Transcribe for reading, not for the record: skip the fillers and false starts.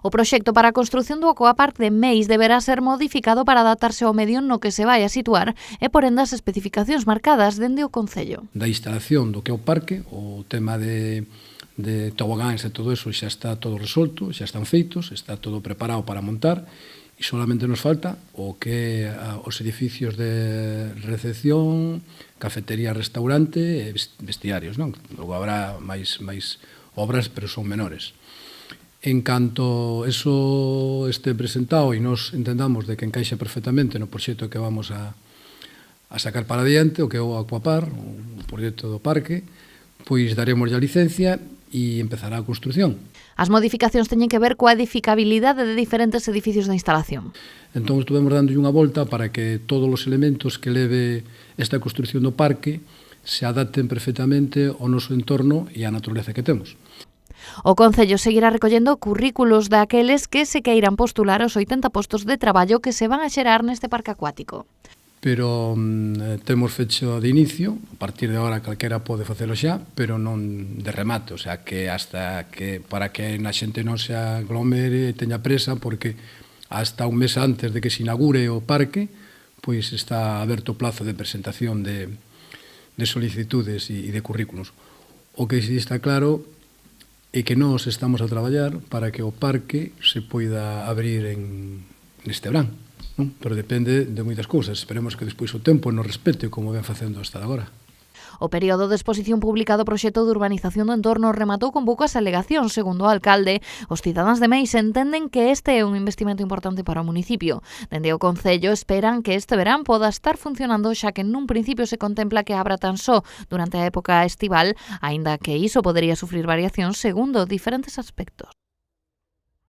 O proxecto para a construción do Aquapark de Meis deberá ser modificado para adaptarse ao medio no que se vai a situar e por ende as especificacións marcadas dende o Concello. Da instalación do que é o parque, o tema de tobogáns e todo eso xa está todo resolto, xa están feitos, está todo preparado para montar e solamente nos falta o que é os edificios de recepción, cafetería, restaurante e vestiarios, non? Logo habrá máis obras, pero son menores. En canto eso este presentado e nos entendamos de que encaixa perfectamente no proxecto que vamos a sacar para adiante, o que é o Aquapark, o proxecto do parque, pois daremos a licencia e empezará a construción. As modificacións teñen que ver coa edificabilidade de diferentes edificios da instalación. Entón, estuvemos dando unha volta para que todos os elementos que leve esta construción do parque se adapten perfectamente ao noso entorno e á natureza que temos. O Concello seguirá recollendo currículos daqueles que se queiran postular aos 80 postos de traballo que se van a xerar neste parque acuático. Pero temos fecho de inicio, a partir de agora calquera pode facelo xa, pero non de remate, o sea, que hasta que para que a xente non se aglomere e teña presa, porque hasta un mes antes de que se inaugure o parque, pois está aberto o plazo de presentación de solicitudes e de currículos. O que sí está claro é que nós estamos a traballar para que o parque se poida abrir neste verán. Pero depende de moitas cousas. Esperemos que despois o tempo nos respete como ven facendo hasta agora. O período de exposición pública do proxecto de urbanización do entorno rematou con poucas alegacións. Segundo o alcalde, os cidadáns de Meis entenden que este é un investimento importante para o municipio. Dende o Concello esperan que este verán poda estar funcionando, xa que nun principio se contempla que abra tan só durante a época estival, aínda que iso podería sufrir variacións segundo diferentes aspectos.